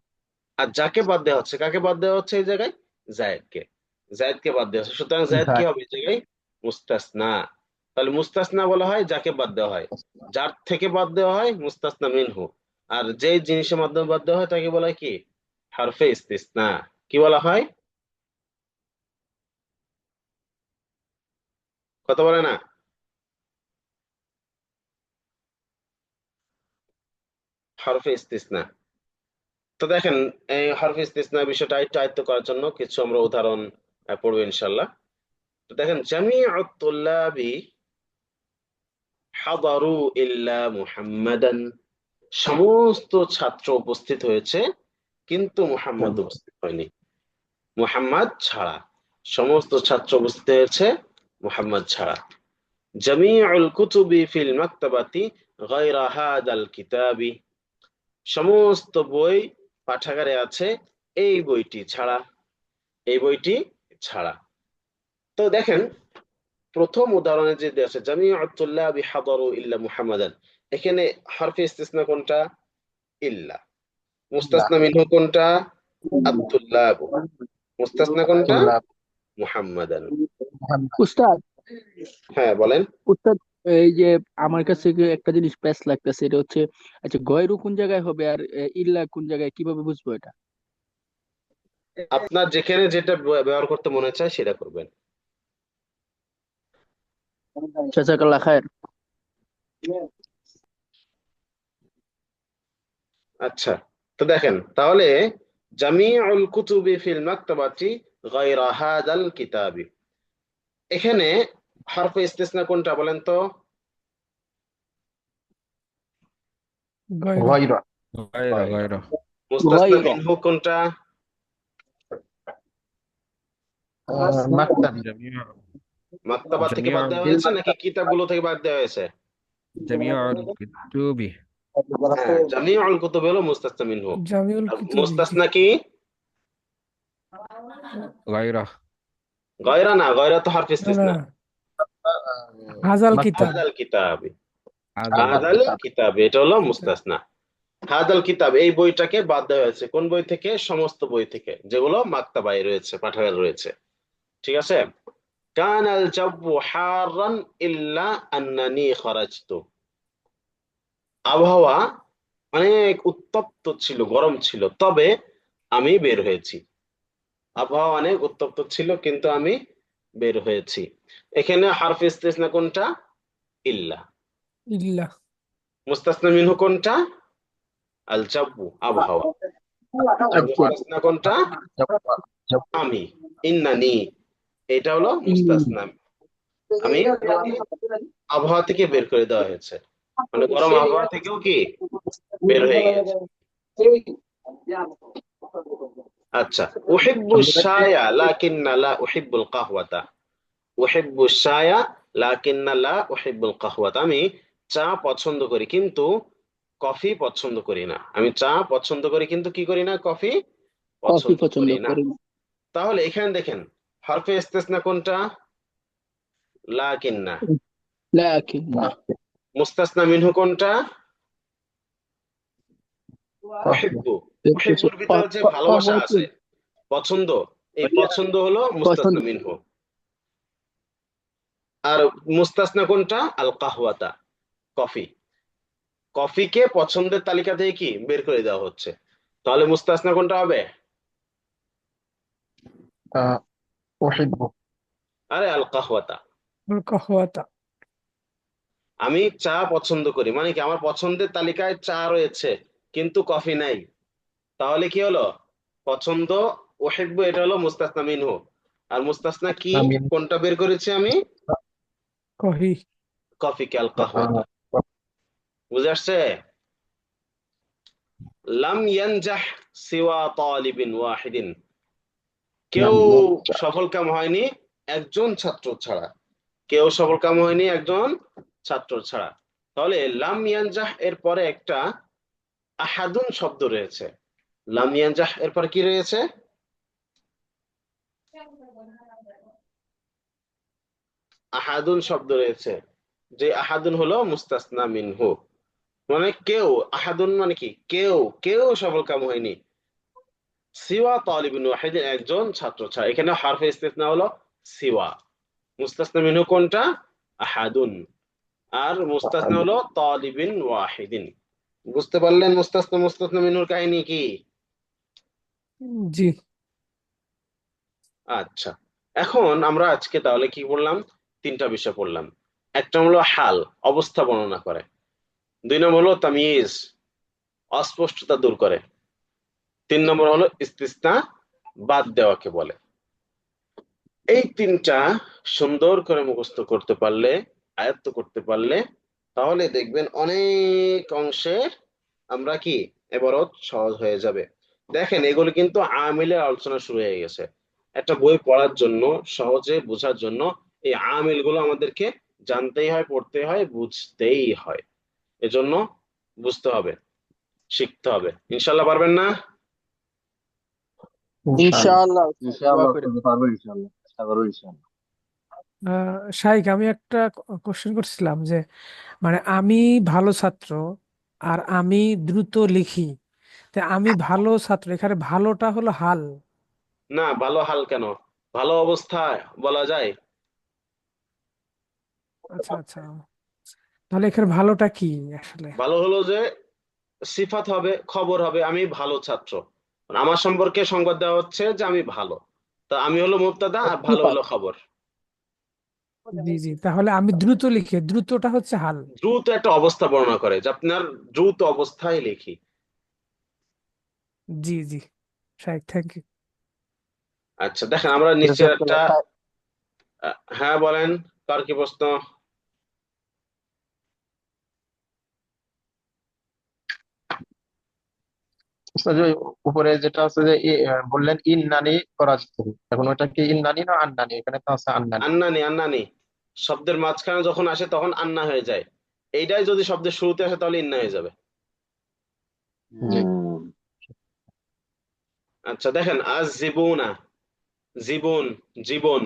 Speaker 1: আর যাকে বাদ দেওয়া হচ্ছে, কাকে বাদ দেওয়া হচ্ছে এই জায়গায়? জায়েদকে। জায়েদকে বাদ দেওয়া হচ্ছে, সুতরাং জায়েদ কি হবে এই জায়গায়? মুস্তাসনা। তাহলে মুস্তাসনা বলা হয় যাকে বাদ দেওয়া হয়, যার থেকে বাদ দেওয়া হয় মুস্তাসনা মিনহু। আর যে জিনিসের মাধ্যমে বাদ দেওয়া হয় তাকে বলা হয় কি? হারফে ইস্তিসনা। কি বলা হয়? কথা বলে না? হরফে ইস্তিসনা। তো দেখেন, এই হরফে ইস্তিসনা বিষয়টা একটু আয়ত্ত করার জন্য কিছু আমরা উদাহরণ পড়বো ইনশাল্লাহ। তো দেখেন, জামিউত তুল্লাবি হাদারু ইল্লা মুহাম্মাদান। সমস্ত ছাত্র উপস্থিত হয়েছে কিন্তু মুহাম্মদ উপস্থিত হয়নি। মুহাম্মদ ছাড়া। সমস্ত ছাত্র উপস্থিত হয়েছে মুহাম্মদ ছাড়া। জামিউল কুতুবি ফিল মাকতাবাতি গায়রা হাদাল কিতাবি। সমস্ত বই পাঠাগারে আছে এই বইটি ছাড়া। এই বইটি ছাড়া। তো দেখেন, প্রথম উদাহরণে যে দেওয়া আছে জামিউত তুল্লাবি হাদারু ইল্লা মুহাম্মাদান, এখানে হরফে ইস্তিসনা কোনটা? ইল্লা। মুস্তাসনা মিনহু কোনটা? আব্দুল্লাহ। মুস্তাসনা কোনটা?
Speaker 4: আব্দুল্লাহ।
Speaker 1: মুহাম্মাদান।
Speaker 7: উস্তাদ,
Speaker 1: হ্যাঁ বলেন।
Speaker 7: উস্তাদ, এই যে আমার কাছে একটা জিনিস প্যাচ লাগতেছে, এটা হচ্ছে আচ্ছা গয়রু কোন জায়গায় হবে আর ইল্লা কোন জায়গায়, কিভাবে বুঝবো এটা?
Speaker 1: আপনার যেখানে যেটা ব্যবহার করতে মনে চায় সেটা করবেন।
Speaker 7: জাযাকাল্লাহ খায়ের।
Speaker 1: আচ্ছা, তো দেখেন তাহলে জামিউল কুতুবি ফিল মাকতাবাতি গায়রা হাদাল কিতাবি, এখানে হরফে ইস্তিসনা কোনটা বলেন তো?
Speaker 3: গয়রা।
Speaker 4: গয়রা।
Speaker 6: গায়রা গায়রা।
Speaker 1: মুস্তাসনা
Speaker 7: গয়রা।
Speaker 1: মিনহু কোনটা?
Speaker 4: মাকতাবি।
Speaker 6: জামিউ
Speaker 1: মাকতাবা থেকে বাদ
Speaker 6: জামিউল
Speaker 1: দেওয়া হয়েছে নাকি কিতাবগুলো থেকে বাদ দেওয়া হয়েছে?
Speaker 6: জামিউল কুতুবি
Speaker 1: হ্যাঁ, জামিউল কুতুব হলো মুস্তাসনা মিনহু।
Speaker 3: জামিউল
Speaker 1: আর
Speaker 3: কুতুবি।
Speaker 1: মুস্তাসনা কি?
Speaker 6: গায়রা।
Speaker 1: গয়রা না, গয়রা তো হরফ
Speaker 3: না না,
Speaker 1: ইস্তিসনা।
Speaker 3: হাজাল কিতাব।
Speaker 1: হাদাল কিতাবি।
Speaker 6: আদাল
Speaker 1: হাদাল কিতাবি, এটা হলো মুস্তাসনা। হাদাল কিতাব, এই বইটাকে বাদ দেওয়া হয়েছে কোন বই থেকে? সমস্ত বই থেকে যেগুলো মাকতাবায় রয়েছে, পাঠাগারে রয়েছে। ঠিক আছে। কানাল জাব্বু হারান ইল্লা আন্নানি খারাজতু। আবহাওয়া অনেক উত্তপ্ত ছিল, গরম ছিল, তবে আমি বের হয়েছি। আবহাওয়া অনেক উত্তপ্ত ছিল কিন্তু আমি বের হয়েছি। এখানে হারফে ইস্তিসনা কোনটা? ইল্লা।
Speaker 3: ইল্লা।
Speaker 1: মুস্তাসনা মিনহু কোনটা? আল জাব্বু, আবহাওয়া। আর
Speaker 7: আচ্ছা।
Speaker 1: মুস্তাসনা কোনটা? আমি। ইন্নানি, এটা হলো মুস্তাসনা। আমি আবহাওয়া থেকে বের করে দেওয়া হয়েছে, মানে গরম আবহাওয়া থেকেও কি বের হয়ে গিয়েছে। আচ্ছা, উহিব্বু শায়া লাকিন্না লা উহিব্বুল কাহওয়াতা। উহিব্বু শায়া লাকিন্না লা উহিব্বুল কাহওয়াতা। আমি চা পছন্দ করি কিন্তু কফি পছন্দ করি না। আমি চা পছন্দ করি কিন্তু কি করি না? কফি
Speaker 7: কফি
Speaker 1: পছন্দ
Speaker 7: পছন্দ
Speaker 1: করি না।
Speaker 7: করি না।
Speaker 1: তাহলে এখানে দেখেন হরফে ইস্তিসনা কোনটা? লাকিন্না।
Speaker 7: লাকিন।
Speaker 1: মুস্তাসনা মিনহু কোনটা? উহিব্বু,
Speaker 7: এরপর হচ্ছে
Speaker 1: উহিব্বুর ভিতরে যে ভালোবাসা
Speaker 7: কাহওয়াতুন।
Speaker 1: আছে, পছন্দ, এই পছন্দ হলো
Speaker 7: পছন্দ।
Speaker 1: মুস্তাসনা মিনহু। আর মুস্তাসনা কোনটা? আল কাহওয়াতা, কফি। কফিকে পছন্দের তালিকা থেকে কি বের করে দেওয়া হচ্ছে, তাহলে মুস্তাসনা কোনটা হবে?
Speaker 4: উহিব্বু।
Speaker 1: আরে আল কাহওয়াতা।
Speaker 3: কাহওয়াতা।
Speaker 1: আমি চা পছন্দ করি, মানে কি আমার পছন্দের তালিকায় চা রয়েছে কিন্তু কফি নাই, তাহলে কি হলো? পছন্দ ওহিব্বু, এটা হলো মুস্তাসনা মিনহু। আর মুস্তাসনা কি,
Speaker 4: আমিন।
Speaker 1: কোনটা বের করেছি আমি?
Speaker 3: কহি।
Speaker 1: কফিকে, আল কাহওয়াতা। বুঝে আসছে? লাম ইয়ানজাহ সিওয়া তালিবিন ওয়াহিদিন, কেউ সফলকাম হয়নি একজন ছাত্র ছাড়া, কেউ সফলকাম হয়নি একজন ছাত্র ছাড়া। তাহলে লাম ইয়ানজাহ এর পরে একটা আহাদুন শব্দ রয়েছে। লাম ইয়ানজাহ এর পরে কি রয়েছে? আহাদুন শব্দ রয়েছে, যে আহাদুন হলো মুস্তাসনা মিনহু। মানে কেউ, আহাদুন মানে কি কেউ, কেউ সফলকাম হয়নি সিওয়া তালিবিন ওয়াহিদিন, একজন ছাত্র ছাড়া। এখানে হারফে ইস্তিসনা হলো সিওয়া। মুস্তাসনা মিনহু কোনটা? আহাদুন। আর মুস্তাসনা হলো তালিবিন ওয়াহিদিন। বুঝতে পারলেন মুস্তাসনা মুস্তাসনা মিনহুর কাহিনী কি?
Speaker 3: জি।
Speaker 1: আচ্ছা, এখন আমরা আজকে তাহলে কি পড়লাম? তিনটা বিষয় পড়লাম। একটা হলো হাল, অবস্থা বর্ণনা করে। 2 নম্বর হলো তামিজ, অস্পষ্টতা দূর করে। 3 নম্বর হলো ইস্তিসনা, বাদ দেওয়াকে বলে। এই তিনটা সুন্দর করে মুখস্থ করতে পারলে, আয়ত্ত করতে পারলে, তাহলে দেখবেন অনেক অংশের আমরা কি এবারত সহজ হয়ে যাবে। দেখেন এগুলো কিন্তু আমিলের আলোচনা শুরু হয়ে গেছে। একটা বই পড়ার জন্য, সহজে বোঝার জন্য এই আমিল গুলো আমাদেরকে জানতেই হয়, পড়তে হয়, বুঝতেই হয়। এজন্য বুঝতে হবে, শিখতে হবে। ইনশাল্লাহ পারবেন না?
Speaker 7: ইনশাআল্লাহ দোয়া
Speaker 4: ইনশাআল্লাহ
Speaker 7: করে।
Speaker 4: পারবো, ইনশাআল্লাহ চেষ্টা করবো, ইনশাআল্লাহ।
Speaker 3: শাইখ, আমি একটা কোশ্চেন করছিলাম যে মানে আমি ভালো ছাত্র আর আমি দ্রুত লিখি, তা আমি ভালো ছাত্র, এখানে ভালোটা হলো হাল।
Speaker 1: না, ভালো হাল কেন, ভালো অবস্থায় বলা যায়।
Speaker 3: আচ্ছা আচ্ছা, তাহলে এখানে ভালোটা কি আসলে?
Speaker 1: ভালো হলো যে সিফাত হবে, খবর হবে, আমি ভালো ছাত্র। আমার সম্পর্কে সংবাদ দেওয়া হচ্ছে যে আমি ভালো, তা আমি হলো মুবতাদা আর ভালো
Speaker 7: সিফাত।
Speaker 1: হলো খবর।
Speaker 3: জি জি, তাহলে আমি দ্রুত লিখি, দ্রুতটা হচ্ছে হাল।
Speaker 1: দ্রুত একটা অবস্থা বর্ণনা করে যে আপনার দ্রুত অবস্থায় লিখি।
Speaker 3: জি জি, শাইখ, থ্যাংক ইউ।
Speaker 1: আচ্ছা, দেখেন আমরা নিশ্চয় একটা হ্যাঁ বলেন, কার কি প্রশ্ন?
Speaker 4: আচ্ছা, যে উপরে যেটা আছে যে বললেন ইন্নানি করা যেত, এখন ওটা কি ইন্নানি না আন্নানি? এখানে তো আছে আন্নানি।
Speaker 1: আন্নানি, আন্নানি শব্দের মাঝখানে যখন আসে তখন আন্না হয়ে যায়। এইটাই যদি শব্দের শুরুতে আসে তাহলে ইন্না হয়ে যাবে।
Speaker 4: জি।
Speaker 1: আচ্ছা দেখেন, আজ জীবনা, জীবন, জীবন,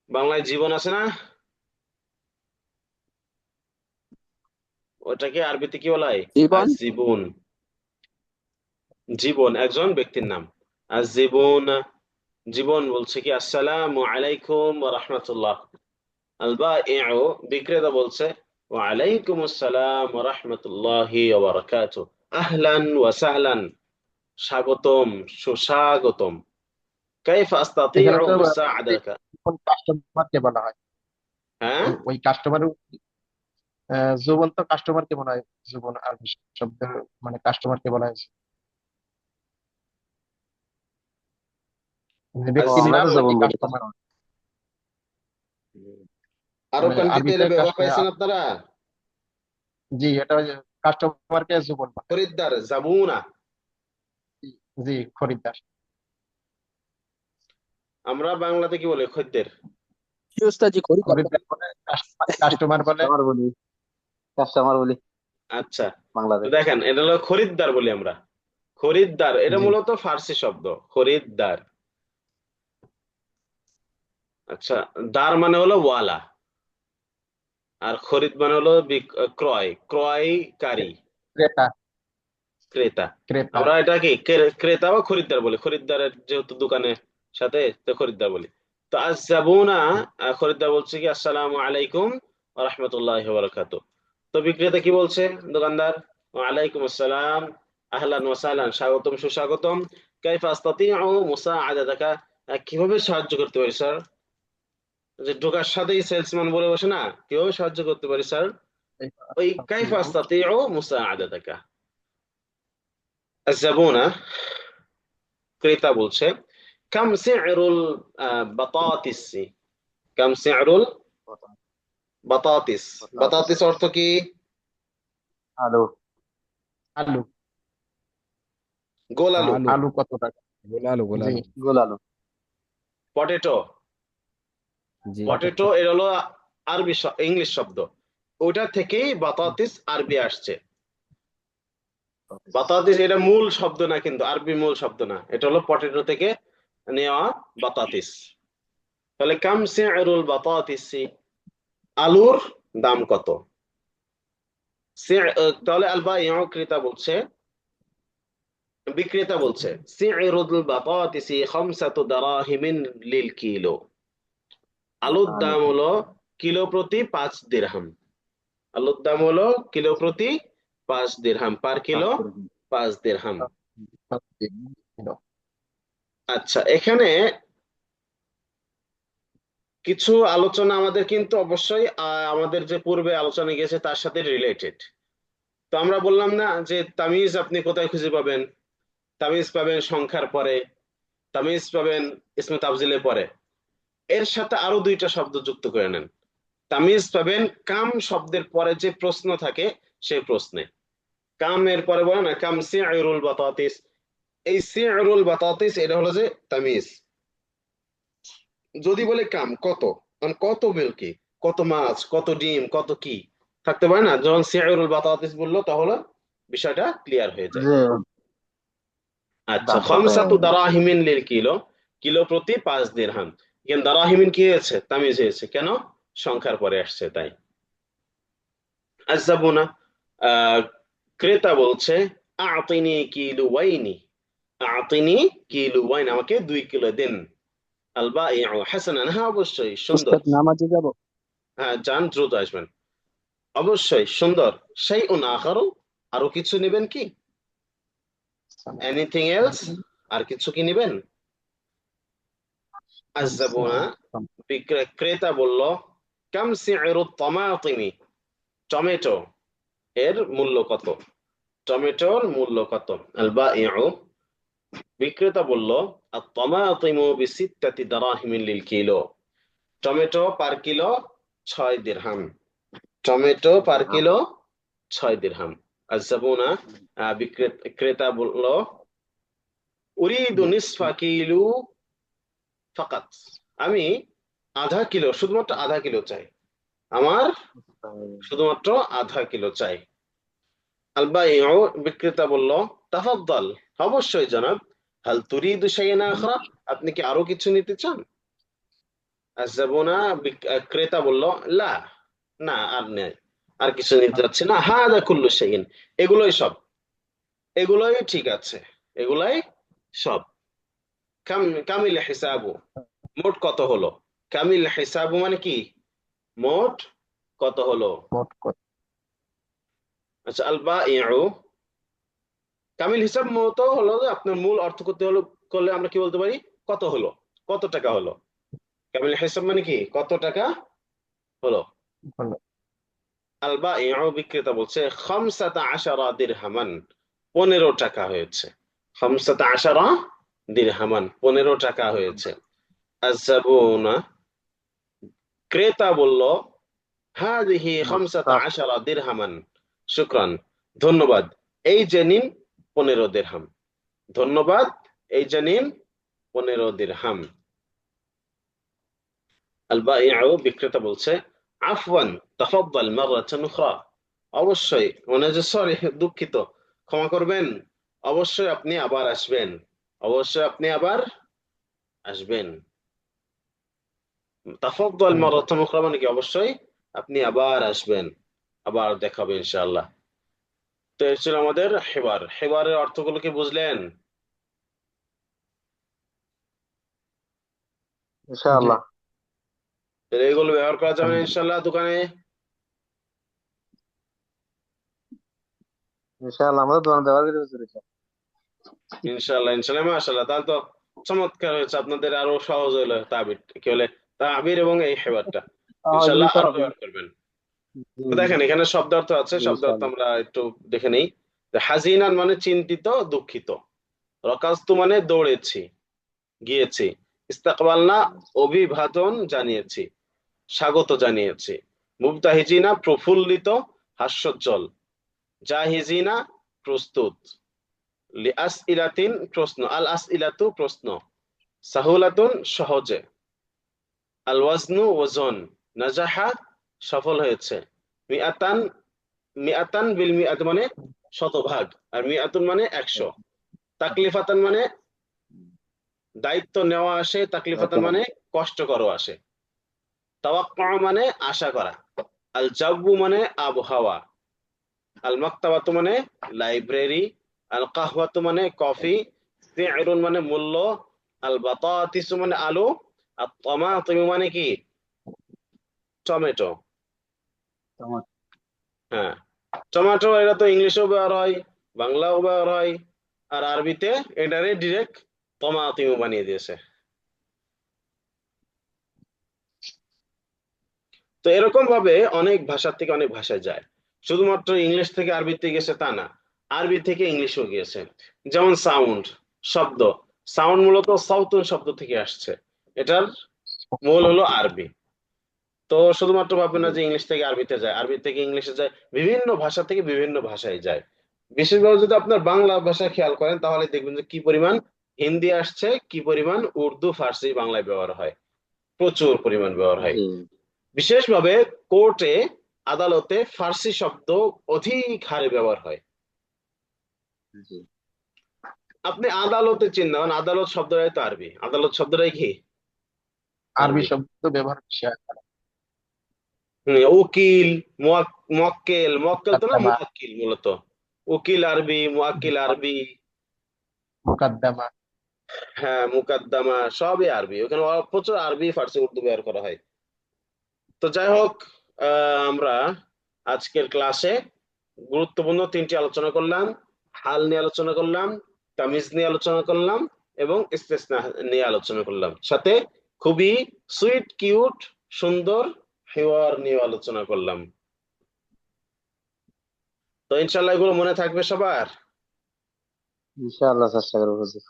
Speaker 1: বাংলায় জীবন আছে না? ওটাকে আরবিতে কি বলা হয়?
Speaker 7: জীবন।
Speaker 1: আজ জীবন, জীবন একজন ব্যক্তির নাম। আজ জীবন, জীবন বলছে কি আসসালামু আলাইকুম ওয়া রাহমাতুল্লাহ। আল বাঈউ, বিক্রেতা বলছে ওয়া আলাইকুম আসসালাম ওয়া রাহমাতুল্লাহি ওয়া বারাকাতুহু, আহলান ওয়া সাহলান, স্বাগতম, সুস্বাগতম। কাইফা
Speaker 4: এখানে
Speaker 1: আস্তাতিউ
Speaker 4: তো
Speaker 1: মুসাআদাকা।
Speaker 4: কাস্টমারকে বলা হয়,
Speaker 1: হ্যাঁ,
Speaker 4: ওই কাস্টমার, জুবন তো কাস্টমারকে বলা হয়। জুবন আর শব্দ মানে কাস্টমারকে বলা হয়েছে, যে ব্যক্তির নাম ওই কাস্টমার।
Speaker 1: আরব
Speaker 4: মানে
Speaker 1: কান্ট্রিতে
Speaker 4: আরবিতে
Speaker 1: এর ব্যবহার পাইছেন আপনারা?
Speaker 4: জি, এটা কাস্টমারকে জুবন বলে।
Speaker 1: খরিদ্দার, জাবুনা।
Speaker 4: জি, খরিদ্দার।
Speaker 1: আমরা বাংলাতে কি বলি? খদ্দের।
Speaker 7: কি ওস্তাদ জি, খরিদ্দার
Speaker 4: খরিদ্দার বলে, কাস্টমার বলে।
Speaker 8: কাস্টমার বলি, কাস্টমার বলি
Speaker 1: আচ্ছা, তো
Speaker 8: বাংলাদেশ।
Speaker 1: দেখেন এটা হলো খরিদ্দার বলি আমরা। খরিদ্দার এটা
Speaker 4: জি।
Speaker 1: মূলত ফার্সি শব্দ, খরিদ্দার। আচ্ছা, দার মানে হলো ওয়ালা, আর খরিদ মানে হলো ক্রয়, ক্রয়কারী।
Speaker 4: ক্রেতা।
Speaker 1: ক্রেতা।
Speaker 4: ক্রেতা।
Speaker 1: আমরা এটা কি ক্রেতা বা খরিদ্দার বলি, খরিদ্দারের যেহেতু দোকানের সাথে, তো খরিদ্দার বলি। তো আজ-যাবুনা, খরিদ্দার বলছে কি আসসালামু আলাইকুম ওয়া রাহমাতুল্লাহি ওয়া বারাকাতুহু। তো বিক্রেতা কি বলছে, দোকানদার, ওয়া আলাইকুম আসসালাম, আহলান ওয়া সাহলান, স্বাগতম সুস্বাগতম, কাইফা আস্তাতিউ মুসাআদাতাকা, কিভাবে সাহায্য করতে পারি স্যার? যে ঢোকার সাথেই সেলসম্যান বলে বসে না, কিভাবে সাহায্য করতে পারি স্যার, ওই কাইফা আস্তাতিউ মুসাআদাতাকা। আজ-যাবুনা, ক্রেতা বলছে কাম সি'রুল বাতাতিস, কাম সি'রুল বাতাতিস। বাতাতিস অর্থ কি?
Speaker 8: আলু।
Speaker 4: আলু।
Speaker 1: গোল আলু,
Speaker 6: আলু।
Speaker 4: আলু কত টাকা?
Speaker 6: গোলালু
Speaker 4: জি।
Speaker 6: গোলালু।
Speaker 8: গোল আলু।
Speaker 1: পটেটো।
Speaker 6: জি।
Speaker 1: পটেটো এর হলো আরবি ইংলিশ শব্দ, ওটা থেকেই বাতাতিস আরবি আসছে। বাতাতিস এটা মূল শব্দ না, কিন্তু আরবি মূল শব্দ না, এটা হলো পটেটো থেকে নেওয়া বাতাতিস। তাহলে কাম সি'রুল বাতাতিসি, আলুর দাম কত? তাহলে আল বাইউ, ক্রেতা বলছে, বিক্রেতা বলছে সি'রুল বাতাতিসি খামসাতু দারাহিমিন লিল কিলো, আলুর দাম হলো কিলো প্রতি 5 দিরহাম। আলুর দাম হলো কিলো প্রতি 5 দিরহাম, পার কিলো 5 দিরহাম। আচ্ছা, এখানে কিছু আলোচনা আমাদের কিন্তু অবশ্যই আমাদের যে পূর্বে আলোচনা গেছে তার সাথে রিলেটেড। তো আমরা বললাম না যে তামিজ আপনি কোথায় খুঁজে পাবেন? তামিজ পাবেন সংখ্যার পরে, তামিজ পাবেন ইসমে তাফজিলের পরে। এর সাথে আরো দুইটা শব্দ যুক্ত করে নেন। তামিজ পাবেন কাম শব্দের পরে যে প্রশ্ন থাকে সেই প্রশ্নে। কাম এর পরে বলে না কাম সি'রুল বাতাতিস, এই সি'রুল বাতাতিস এটা হলো যে তামিজ। যদি বলে কাম কত, মানে কত মিল্কি, কত মাছ, কত ডিম, কত কি থাকতে পারে না, যখন সি'রুল বাতাতিস বললো তাহলে বিষয়টা ক্লিয়ার হয়ে যায়।
Speaker 8: যে
Speaker 1: আচ্ছা,
Speaker 8: দাম কত?
Speaker 1: খামসাতু দারাহিমিন লিল কিলো, কিলো প্রতি 5 দিরহাম। এখানে দারাহিমিন কি হয়েছে? তামিজ হয়েছে, কেন? সংখ্যার পরে আসছে তাই। আজ-যাবুনা, আহ ক্রেতা বলছে আতিনি কিলুয়াইনি, আতিনি কিলুয়াইন, আমাকে 2 কিলো দিন। আল বাইউ হাসানান, হ্যাঁ অবশ্যই সুন্দর,
Speaker 7: উস্তাদ নামাজে যাব।
Speaker 1: হ্যাঁ যান, দ্রুত আসবেন, অবশ্যই সুন্দর। শাইউন আখারু, আরো কিছু নেবেন কি? এনিথিং এলস, আর কিছু কি নেবেন? আজ-যাবুনা, ক্রেতা বলল কাম সি'রু তামাতিমি, টমেটো এর মূল্য কত? টমেটোর মূল্য কত? আল বাইউ, বিক্রেতা বলল আত-তামাতিমু বিসিত্তাতি দারাহিমিন লিল কিলো, টমেটো পার কিলো 6 দিরহাম, টমেটো পার কিলো 6 দিরহাম। আজ-যাবুনা, ক্রেতা বলল উরিদু নিসফা কিলো ফাকাত, আমি আধা কিলো, শুধুমাত্র আধা কিলো চাই, আমার শুধুমাত্র আধা কিলো চাই। আল বাইউ, বিক্রেতা বলল তাফাদ্দাল, অবশ্যই জনাব, হাল তুরিদু শাইআন আখরা, আপনি কি আরো কিছু নিতে চান? আজ-যাবুনা, ক্রেতা বলল লা, না আর নেই, আর কিছু নিতে যাচ্ছে না। হাদা কুল্লু শাইইন, এগুলোই সব, এগুলোই ঠিক আছে, এগুলাই সব। কামিল হিসাবু, মোট কত হলো? কামিল হিসাবু মানে কি? মোট কত হলো?
Speaker 4: মোট কত?
Speaker 1: আচ্ছা, আল বাইউ, কামিল হিসাব মতো হলো যে আপনার মূল অর্থ করতে হলো, করলে আমরা কি বলতে পারি? কত হলো, কত টাকা হলো। কামিল হিসাব মানে কি? কত টাকা হলো।
Speaker 4: হলো।
Speaker 1: আল বাইউ, বিক্রেতা বলছে খামসাতা আশারা দিরহামান, 15 টাকা হয়েছে। খামসাতা আশারা দিরহামান, 15 টাকা হয়েছে। আজ-যাবুনা, ক্রেতা বলল হাদিহি খামসাতা আশারা দিরহামান, শুকরান, ধন্যবাদ, এই যে নিন 15 দিরহাম, ধন্যবাদ, এই যে নিন 15 দিরহাম। আল বাইউ, বিক্রেতা বলছে আফওয়ান তাফাদ্দাল মাররাতান উখরা, অবশ্যই, মানে যে সরি, দুঃখিত, ক্ষমা করবেন, অবশ্যই আপনি আবার আসবেন, অবশ্যই আপনি আবার আসবেন। তাফাদ্দাল মাররাতান উখরা মানে কি? অবশ্যই আপনি আবার আসবেন, আবার দেখা হবে ইনশাআল্লাহ। তো এই ছিল আমাদের হেবার। হেবারের অর্থগুলো কি বুঝলেন?
Speaker 4: জি
Speaker 8: ইনশাআল্লাহ।
Speaker 1: এগুলো ব্যবহার করা যাবে না
Speaker 4: আলহামদুলিল্লাহ।
Speaker 1: ইনশাল্লাহ দোকানে?
Speaker 8: ইনশাআল্লাহ আমাদের দোকান ব্যবহার করে হুজুর এটা।
Speaker 1: ইনশাল্লাহ ইনশাল্লাহ মাশাল্লাহ, তাহলে তো চমৎকার হয়েছে, আপনাদের আরো সহজ হলো তাবির কি বলে তাবির এবং এই হেবারটা
Speaker 8: সহজ
Speaker 1: ইনশাল্লাহ
Speaker 8: বিষয়
Speaker 1: আরো
Speaker 8: হবে।
Speaker 1: ব্যবহার করবেন।
Speaker 8: জি
Speaker 1: তো
Speaker 8: জি
Speaker 1: দেখেন এখানে শব্দার্থ আছে,
Speaker 8: জি
Speaker 1: শব্দার্থ
Speaker 8: ইনশাআল্লাহ।
Speaker 1: আমরা একটু দেখে নেই। হাজিনান মানে চিন্তিত দুঃখিত, রকাস্তু মানে দৌড়েছি গিয়েছি, ইস্তাকবালনা অভিবাদন জানিয়েছি স্বাগত জানিয়েছি, মুবতাহিজিনা প্রফুল্লিত হাস্যোজ্জ্বল, জাহিজিনা প্রস্তুত, লিআস ইলাতিন প্রশ্ন, আল আস ইলাতু প্রশ্ন, সাহুলাতুন সহজে, আল ওয়াজনু ওজন, নাজাহা সফল হয়েছে, মিআতান মিআতান বিল মিআত মানে শতভাগ, আর মিআতুন মানে 100, তাকলিফাতান মানে দায়িত্ব নেওয়া আসে, তাকলিফাতান মানে কষ্টকরও আসে, তাওয়াক্কুআ মানে আশা করা, আল জাব্বু মানে আবহাওয়া, আল মাকতাবাতু মানে লাইব্রেরি, আল কাহওয়াতু মানে কফি, সি'রুন মানে মূল্য, আল বাতাতিসু মানে আলু, আর তামাতিমু মানে কি টমেটো।
Speaker 8: তোমার
Speaker 1: হ্যাঁ, টমেটো এটা তো ইংলিশেও ব্যবহার হয়, বাংলাও ব্যবহার হয়, আর আরবিতে এটারে ডিরেক্ট তমাতিমু বানিয়ে দিয়েছে। তো এরকম ভাবে অনেক ভাষা থেকে অনেক ভাষায় যায়, শুধুমাত্র ইংলিশ থেকে আরবিতে গেছে তা না, আরবি থেকে ইংলিশেও গিয়েছে। যেমন সাউন্ড, শব্দ, সাউন্ড মূলত সাউতুন শব্দ থেকে আসছে, এটার মূল হলো আরবি। তো শুধুমাত্র ভাববেন না যে ইংলিশ থেকে আরবিতে যায়, আরবি থেকে ইংলিশে যায়, বিভিন্ন ভাষা থেকে বিভিন্ন ভাষায় যায়। বিশেষভাবে যদি আপনার বাংলা ভাষা খেয়াল করেন তাহলে দেখবেন যে কি পরিমাণ হিন্দি আসছে, কি পরিমাণ উর্দু ফার্সি বাংলায় ব্যবহার হয়, প্রচুর পরিমাণ ব্যবহার হয়।
Speaker 8: জি
Speaker 1: বিশেষভাবে কোর্টে, আদালতে ফার্সি শব্দ অধিক হারে ব্যবহার হয়।
Speaker 8: জি
Speaker 1: আপনি আদালতে চিন্তা, আদালত শব্দটাই তো আরবি, আদালত শব্দটাই কি
Speaker 4: আরবি
Speaker 1: আরবি।
Speaker 4: শব্দ ব্যবহার বেশি হয়।
Speaker 1: উকিল, মক্কেল, মক্কেল তো না
Speaker 4: মুকাদ্দামা,
Speaker 1: মুওয়াক্কিল মূলত, উকিল আরবি, মুওয়াক্কিল আরবি।
Speaker 4: মুকাদ্দামা।
Speaker 1: হ্যাঁ, মুকাদ্দামা সবই আরবি, ওখানে প্রচুর আরবি ফার্সি উর্দু ব্যবহার করা হয়। তো যাই হোক, আমরা আজকের ক্লাসে গুরুত্বপূর্ণ তিনটি আলোচনা করলাম। হাল নিয়ে আলোচনা করলাম, তামিজ নিয়ে আলোচনা করলাম, এবং ইস্তেসনা নিয়ে আলোচনা করলাম, সাথে খুবই সুইট কিউট সুন্দর হেওয়ার নিয়ে আলোচনা করলাম। তো ইনশাল্লাহ এগুলো মনে থাকবে সবার।
Speaker 8: ইনশাআল্লাহ চেষ্টা করবো হুজুর।